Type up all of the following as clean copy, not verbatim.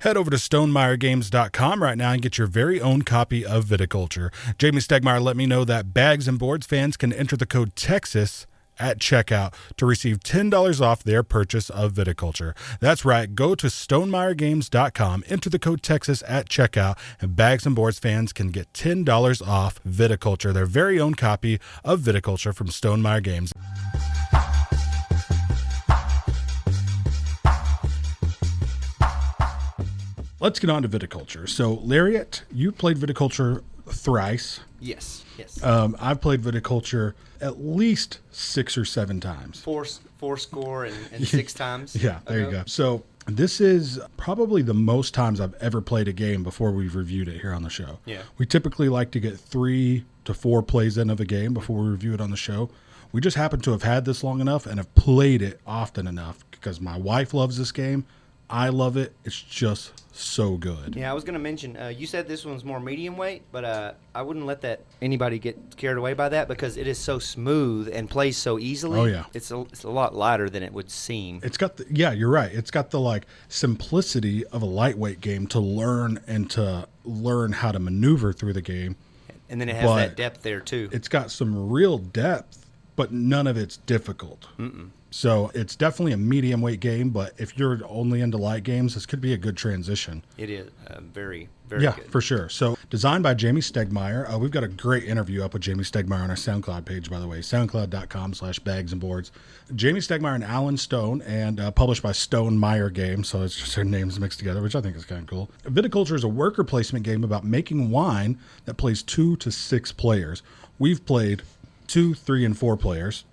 Head over to StoneMaierGames.com right now and get your very own copy of Viticulture. Jamey Stegmaier let me know that Bags and Boards fans can enter the code TEXAS at checkout to receive $10 off their purchase of Viticulture. That's right. Go to StoneMaierGames.com, enter the code TEXAS at checkout, and Bags and Boards fans can get $10 off Viticulture, their very own copy of Viticulture from Stonemaier Games. Let's get on to Viticulture. So, Lariat, you played Viticulture thrice. Yes. I've played Viticulture at least 6 or 7 times. Four score and 6 times. Yeah, there you go. So this is probably the most times I've ever played a game before we've reviewed it here on the show. Yeah. We typically like to get 3 to 4 plays in of a game before we review it on the show. We just happen to have had this long enough and have played it often enough because my wife loves this game. I love it. It's just so good. Yeah, I was going to mention, you said this one's more medium weight, but I wouldn't let anybody get carried away by that because it is so smooth and plays so easily. Oh, yeah. It's a lot lighter than it would seem. It's got you're right. It's got the simplicity of a lightweight game to learn how to maneuver through the game. And then it has that depth there too. It's got some real depth, but none of it's difficult. Mm-mm. So it's definitely a medium weight game, but if you're only into light games, this could be a good transition. It is very, very good. Yeah, for sure. So designed by Jamey Stegmaier. We've got a great interview up with Jamey Stegmaier on our SoundCloud page, by the way, soundcloud.com/bagsandboards. Jamey Stegmaier and Alan Stone, and published by Stonemaier Games, so it's just their names mixed together, which I think is kind of cool. Viticulture is a worker placement game about making wine that plays 2 to 6 players. We've played 2, 3, and 4 players.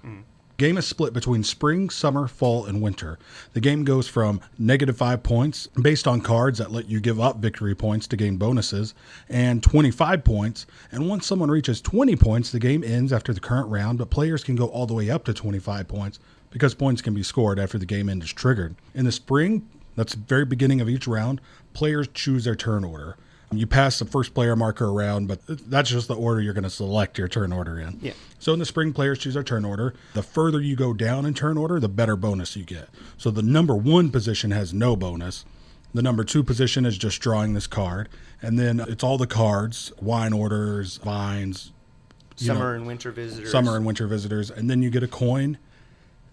Game is split between spring, summer, fall, and winter. The game goes from -5 points based on cards that let you give up victory points to gain bonuses, and 25 points. And once someone reaches 20 points, the game ends after the current round, but players can go all the way up to 25 points because points can be scored after the game end is triggered. In the spring, that's the very beginning of each round, players choose their turn order. You pass the first player marker around, but that's just the order you're going to select your turn order in. Yeah. So in the spring, players choose their turn order. The further you go down in turn order, the better bonus you get. So the number 1 position has no bonus. The number 2 position is just drawing this card. And then it's all the cards, wine orders, vines. Summer and winter visitors. And then you get a coin.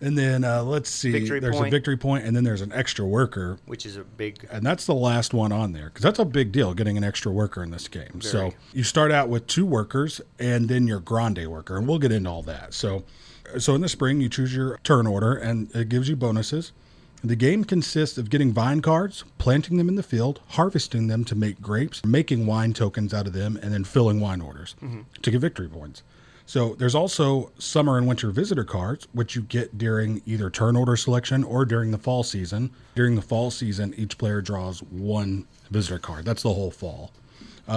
And then, let's see, there's a victory point, and then there's an extra worker. Which is a big... And that's the last one on there, because that's a big deal, getting an extra worker in this game. Very. So you start out with 2 workers, and then your grande worker, and we'll get into all that. So in the spring, you choose your turn order, and it gives you bonuses. The game consists of getting vine cards, planting them in the field, harvesting them to make grapes, making wine tokens out of them, and then filling wine orders to get victory points. So there's also summer and winter visitor cards, which you get during either turn order selection or during the fall season. During the fall season, each player draws 1 visitor card. That's the whole fall.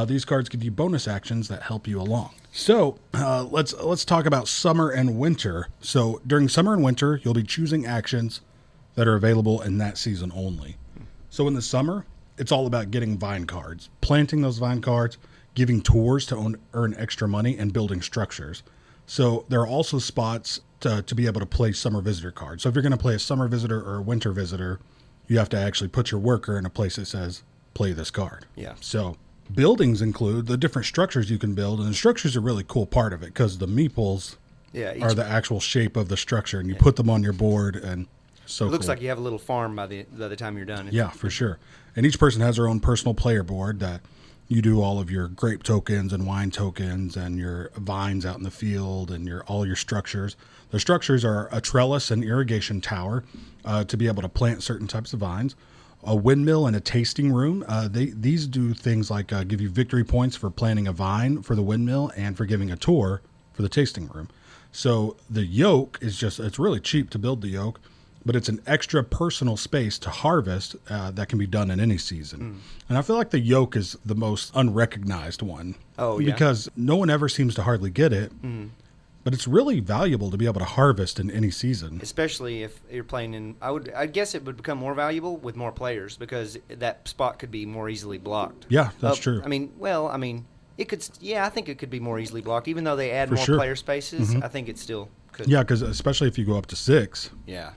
These cards give you bonus actions that help you along. So let's talk about summer and winter. So during summer and winter, you'll be choosing actions that are available in that season only. So in the summer, it's all about getting vine cards, planting those vine cards, giving tours to earn extra money, and building structures. So there are also spots to be able to play summer visitor cards. So if you're going to play a summer visitor or a winter visitor, you have to actually put your worker in a place that says, play this card. Yeah. So buildings include the different structures you can build, and the structures are a really cool part of it because the meeples are the actual shape of the structure, and you put them on your board, and so it looks cool. like you have a little farm by the time you're done. Yeah, for sure. And each person has their own personal player board that you do all of your grape tokens and wine tokens and your vines out in the field and all your structures. The structures are a trellis and irrigation tower to be able to plant certain types of vines, a windmill and a tasting room. These do things like give you victory points for planting a vine for the windmill and for giving a tour for the tasting room. So the yoke is it's really cheap to build the yoke, but it's an extra personal space to harvest that can be done in any season. And I feel like the yoke is the most unrecognized one. Oh, yeah. Because no one ever seems to hardly get it. But it's really valuable to be able to harvest in any season. Especially if you're playing in... I guess it would become more valuable with more players because that spot could be more easily blocked. Yeah, that's true. It could... Yeah, I think it could be more easily blocked. Even though they add For more sure. player spaces, I think it still could. Yeah, because especially if you go up to 6. Yeah.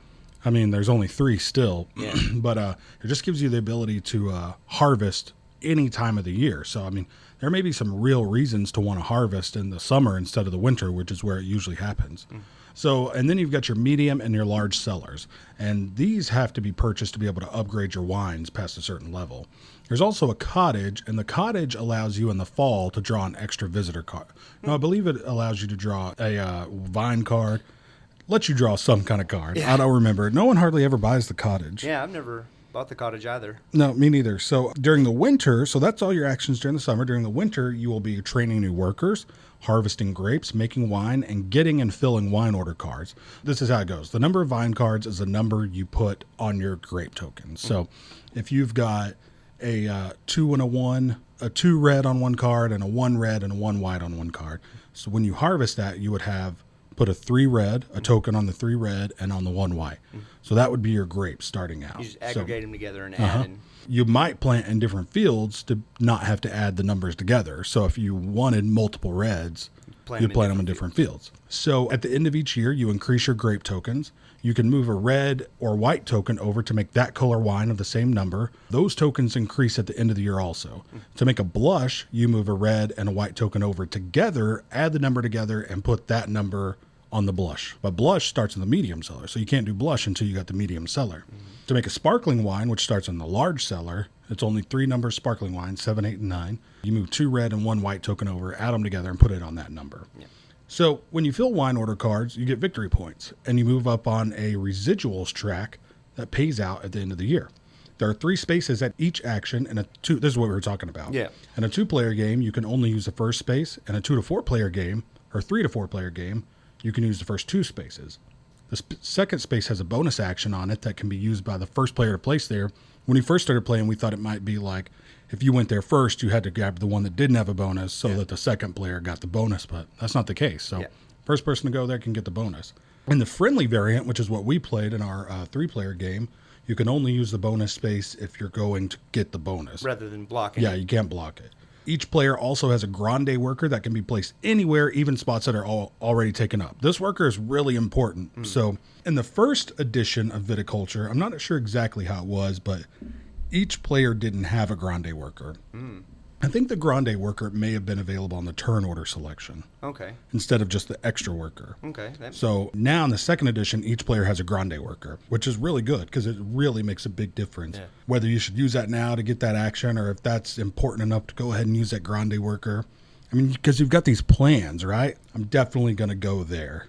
I mean, there's only 3 still, Yeah. but it just gives you the ability to harvest any time of the year. So, I mean, there may be some real reasons to want to harvest in the summer instead of the winter, which is where it usually happens. So, and then you've got your medium and your large cellars, and these have to be purchased to be able to upgrade your wines past a certain level. There's also a cottage, and the cottage allows you in the fall to draw an extra visitor card. No, I believe it allows you to draw a vine card, lets you draw some kind of card. Yeah. I don't remember. No one hardly ever buys the cottage. Yeah, I've never bought the cottage either. No, me neither. So during the winter, so that's all your actions during the summer. During the winter, you will be training new workers, harvesting grapes, making wine, and getting and filling wine order cards. This is how it goes. The number of vine cards is the number you put on your grape tokens. So if you've got a 2 and a 1, a 2 red on one card, and a 1 red and a 1 white on one card. So when you harvest that, you would have put a 3 red, a token on the 3 red, and on the 1 white. So that would be your grapes starting out. You just aggregate them together and add in. You might plant in different fields to not have to add the numbers together. So if you wanted multiple reds, you'd plant them in different fields. So at the end of each year, you increase your grape tokens. You can move a red or white token over to make that color wine of the same number. Those tokens increase at the end of the year also. To make a blush, you move a red and a white token over together, add the number together, and put that number on the blush. But blush starts in the medium cellar, so you can't do blush until you got the medium cellar. To make a sparkling wine, which starts in the large cellar, it's only 3 numbers sparkling wine, 7, 8, and 9. You move 2 red and 1 white token over, add them together, and put it on that number. Yeah. So when you fill wine order cards, you get victory points, and you move up on a residuals track that pays out at the end of the year. There are 3 spaces at each action, and this is what we were talking about. Yeah. In a 2-player game, you can only use the first space. In a 2 to 4-player game, or 3 to 4-player game, you can use the first 2 spaces. The second space has a bonus action on it that can be used by the first player to place there. When we first started playing, we thought it might be like if you went there first, you had to grab the one that didn't have a bonus so that the second player got the bonus, but that's not the case. So first person to go there can get the bonus. In the friendly variant, which is what we played in our 3-player game, you can only use the bonus space if you're going to get the bonus. Rather than blocking Yeah, you can't block it. Each player also has a grande worker that can be placed anywhere, even spots that are already taken up. This worker is really important. So in the first edition of Viticulture, I'm not sure exactly how it was, but each player didn't have a grande worker. I think the grande worker may have been available on the turn order selection. Okay. Instead of just the extra worker. Okay. So now in the second edition, each player has a grande worker, which is really good because it really makes a big difference. Yeah. Whether you should use that now to get that action or if that's important enough to go ahead and use that grande worker. I mean, because you've got these plans, right? I'm definitely going to go there.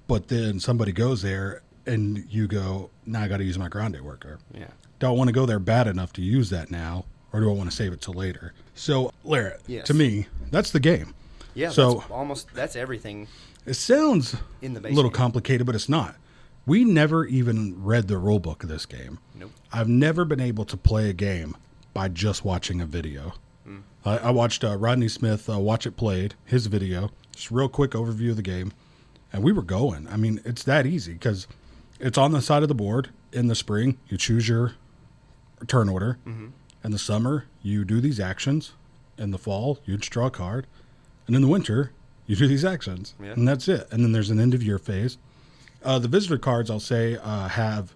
But then somebody goes there and you go, now I got to use my grande worker. Yeah. Don't want to go there bad enough to use that now, or do I want to save it till later? So, Lara, to me, that's the game. Yeah, so that's everything. It sounds in the a little complicated, but it's not. We never even read the rule book of this game. Nope. I've never been able to play a game by just watching a video. I watched Rodney Smith Watch It Played, his video, just a real quick overview of the game, and we were going. I mean, it's that easy because it's on the side of the board. In the spring, you choose your turn order. In the summer, you do these actions. In the fall, you just draw a card. And in the winter, you do these actions. Yeah. And that's it. And then there's an end-of-year phase. The visitor cards, I'll say, have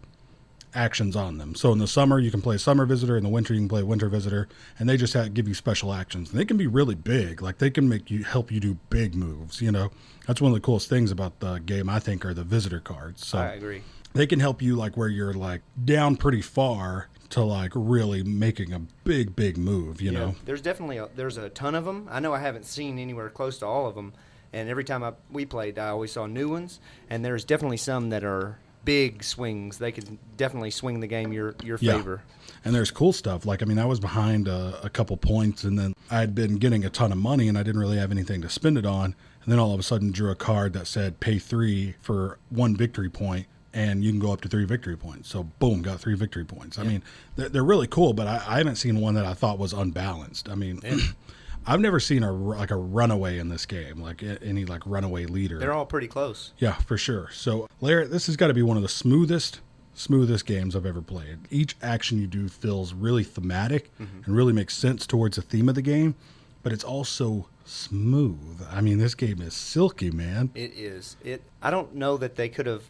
actions on them. So in the summer, you can play a summer visitor. In the winter, you can play a winter visitor. And they just give you special actions. And they can be really big. Like, they can help you do big moves, you know. That's one of the coolest things about the game, I think, are the visitor cards. So I agree. They can help you, like, where you're, like, down pretty far to, like, really making a big move, you know? There's definitely there's a ton of them. I know I haven't seen anywhere close to all of them. And every time we played, I always saw new ones. And there's definitely some that are big swings. They can definitely swing the game your favor. And there's cool stuff. Like, I mean, I was behind a couple points, and then I'd been getting a ton of money, and I didn't really have anything to spend it on. And then all of a sudden drew a card that said pay 3 for 1 victory point. And you can go up to 3 victory points. So, boom, got 3 victory points. I mean, they're really cool, but I haven't seen one that I thought was unbalanced. I mean, I've never seen a runaway in this game, like any like runaway leader. They're all pretty close. Yeah, for sure. So, Larry, this has got to be one of the smoothest games I've ever played. Each action you do feels really thematic and really makes sense towards the theme of the game, but it's also smooth. I mean, this game is silky, man. It is. I don't know that they could have.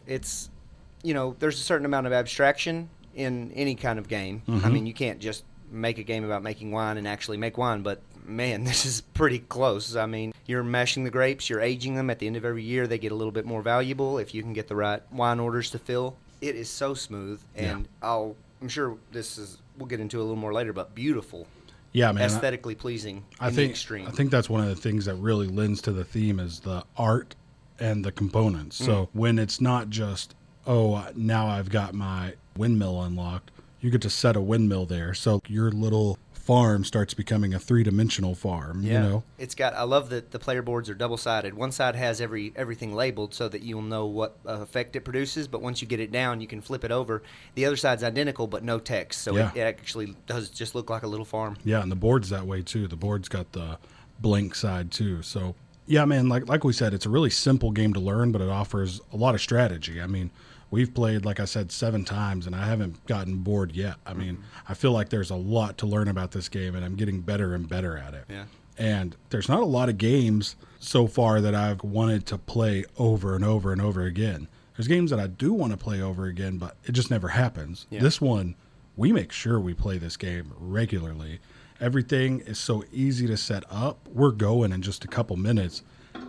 there's a certain amount of abstraction in any kind of game. I mean, you can't just make a game about making wine and actually make wine, but man, this is pretty close. I mean, you're mashing the grapes, you're aging them. At the end of every year, they get a little bit more valuable if you can get the right wine orders to fill. It is so smooth, and I'm sure we'll get into a little more later, but beautiful. Yeah, man. Aesthetically pleasing in the extreme. I think that's one of the things that really lends to the theme is the art and the components. So when it's not just, now I've got my windmill unlocked, you get to set a windmill there. So your little farm starts becoming a three-dimensional farm, I love that the player boards are double-sided. One side has everything labeled so that you'll know what effect it produces, but once you get it down, you can flip it over. The other side's identical, but no text, so it actually does just look like a little farm. Yeah, and the board's that way, too. The board's got the blank side, too. So, yeah, man, like we said, it's a really simple game to learn, but it offers a lot of strategy. I mean, we've played, like I said, 7 times, and I haven't gotten bored yet. I mean, I feel like there's a lot to learn about this game, and I'm getting better and better at it. Yeah. And there's not a lot of games so far that I've wanted to play over and over and over again. There's games that I do want to play over again, but it just never happens. Yeah. This one, we make sure we play this game regularly. Everything is so easy to set up. We're going in just a couple minutes,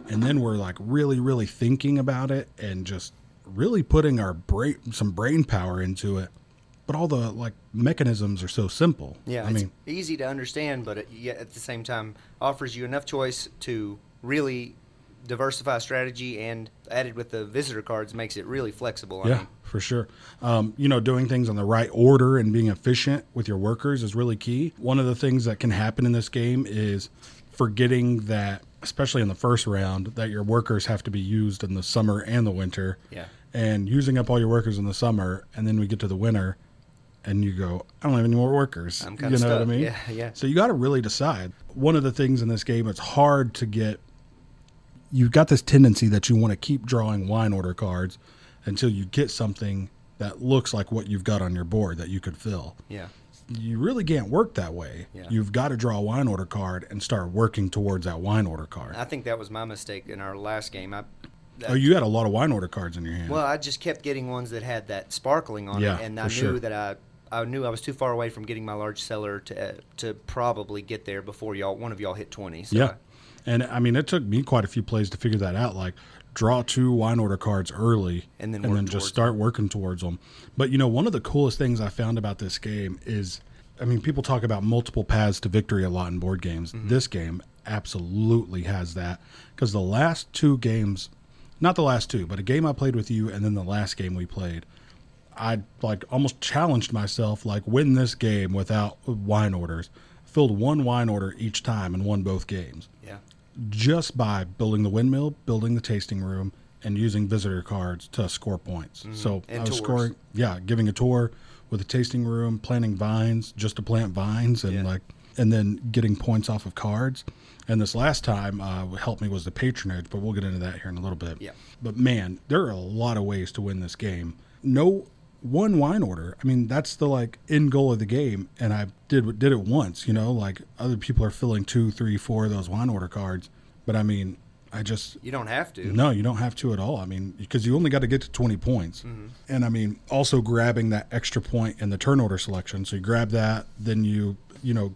and then we're like really, really thinking about it and just really putting some brain power into it, but all the mechanisms are so simple. Yeah, it's easy to understand, but at the same time offers you enough choice to really diversify strategy, and added with the visitor cards makes it really flexible. For sure. Doing things in the right order and being efficient with your workers is really key. One of the things that can happen in this game is forgetting that, especially in the first round, that your workers have to be used in the summer and the winter. Yeah. And using up all your workers in the summer, and then we get to the winter, and you go, I don't have any more workers. I'm kind of stuck. What I mean? Yeah. So you got to really decide. One of the things in this game, it's hard to get. You've got this tendency that you want to keep drawing wine order cards until you get something that looks like what you've got on your board that you could fill. Yeah. You really can't work that way. Yeah. You've got to draw a wine order card and start working towards that wine order card. I think that was my mistake in our last game. You had a lot of wine order cards in your hand. Well, I just kept getting ones that had that sparkling on it, and I knew that I knew I was too far away from getting my large cellar to probably get there before one of y'all hit 20. So yeah, and I mean, it took me quite a few plays to figure that out. Like, draw 2 wine order cards early, and then just start working towards them. But one of the coolest things I found about this game is, people talk about multiple paths to victory a lot in board games. Mm-hmm. This game absolutely has that, because the last 2 games. Not the last 2, but a game I played with you and then the last game we played, I almost challenged myself, win this game without wine orders. Filled 1 wine order each time and won both games. Yeah. Just by building the windmill, building the tasting room, and using visitor cards to score points. Mm-hmm. So and I was tours. giving a tour with a tasting room, planting vines just to plant vines, and and then getting points off of cards. And this last time, what helped me was the patronage, but we'll get into that here in a little bit. Yeah. But man, there are a lot of ways to win this game. No one wine order. That's the end goal of the game, and I did it once. Other people are filling 2, 3, 4 of those wine order cards, but you don't have to. No, you don't have to at all. Because you only got to get to 20 points. Mm-hmm. And also grabbing that extra point in the turn order selection. So you grab that, then you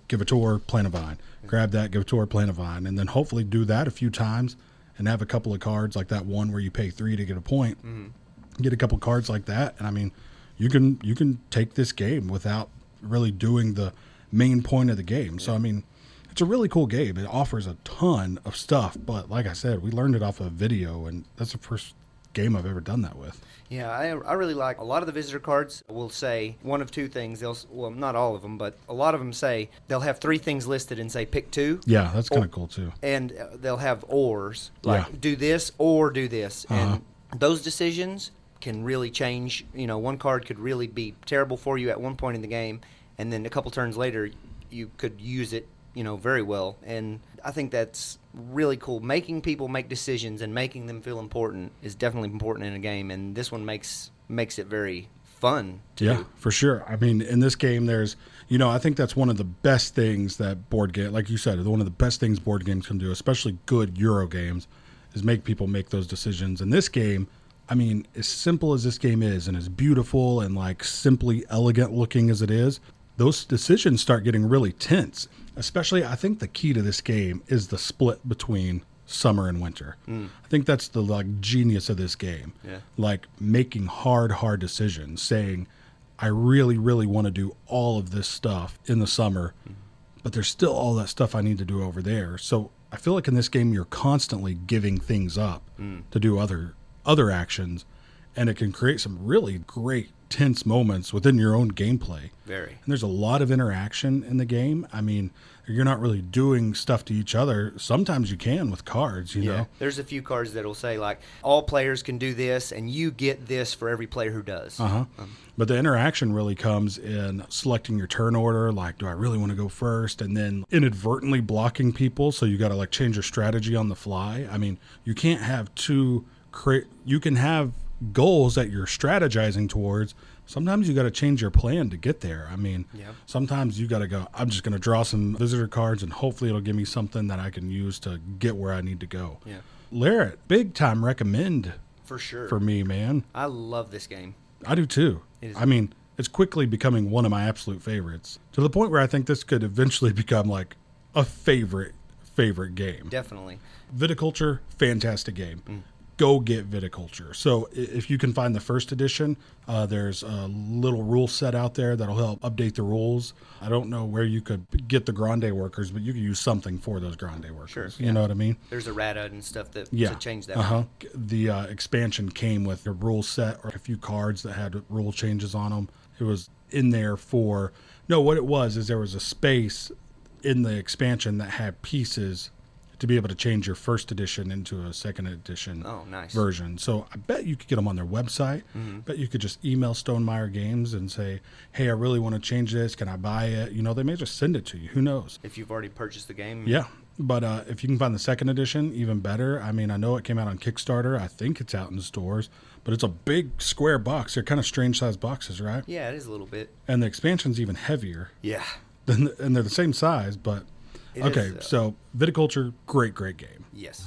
give a tour, plant a vine. Grab that, give a tour, plant a vine, and then hopefully do that a few times and have a couple of cards like that one where you pay 3 to get a point. Mm-hmm. Get a couple cards like that, and you can take this game without really doing the main point of the game. Yeah. So it's a really cool game. It offers a ton of stuff, but like I said, we learned it off of video, and that's the first game I've ever done that with. Yeah, I really like a lot of the visitor cards will say one of 2 things. Not all of them, but a lot of them say they'll have 3 things listed and say pick 2. Yeah, that's kind of cool too. And they'll have ors, do this or do this. Uh-huh. And those decisions can really change. One card could really be terrible for you at one point in the game, and then a couple turns later you could use it very well. And I think that's really cool. Making people make decisions and making them feel important is definitely important in a game, and this one makes it very fun to do. For sure. In this game there's, I think that's one of the best things that board game, like you said, one of the best things board games can do, especially good Euro games, is make people make those decisions. In this game, I mean, as simple as this game is and as beautiful and like simply elegant looking as it is, those decisions start getting really tense. Especially, I think the key to this game is the split between summer and winter. I think that's the like genius of this game. Yeah. Like making hard decisions, saying, I really, really want to do all of this stuff in the summer, but there's still all that stuff I need to do over there. So I feel like in this game, you're constantly giving things up to do other actions, and it can create some really great tense moments within your own gameplay. Very. And there's a lot of interaction in the game. I mean, you're not really doing stuff to each other. Sometimes you can with cards, you know. There's a few cards that'll say like all players can do this and you get this for every player who does. But the interaction really comes in selecting your turn order, like do I really want to go first, and then inadvertently blocking people, so you got to like change your strategy on the fly. I mean, you can't have you can have goals that you're strategizing towards. Sometimes you got to change your plan to get there. I mean, sometimes you got to go, I'm just going to draw some visitor cards and hopefully it'll give me something that I can use to get where I need to go. Yeah. Larrett, big time recommend For sure. for me, man. I love this game. I do too. I mean, it's quickly becoming one of my absolute favorites, to the point where I think this could eventually become like a favorite game. Definitely. Viticulture, fantastic game. Go get Viticulture. So if you can find the first edition, there's a little rule set out there that'll help update the rules. I don't know where you could get the Grande workers, but you could use something for those Grande workers. Sure. You know what I mean? There's errata and stuff that to change that. The expansion came with a rule set or a few cards that had rule changes on them. It was in there for... No, what it was is there was a space in the expansion that had pieces to be able to change your first edition into a second edition version. So I bet you could get them on their website. Bet you could just email Stonemaier Games and say, hey, I really want to change this. Can I buy it? You know, they may just send it to you. Who knows? If you've already purchased the game. Yeah. But if you can find the second edition, even better. I mean, I know it came out on Kickstarter. I think it's out in the stores. But it's a big square box. They're kind of strange-sized boxes, right? Yeah, it is a little bit. And the expansion's even heavier. Yeah. And they're the same size, but... So Viticulture, great game. Yes.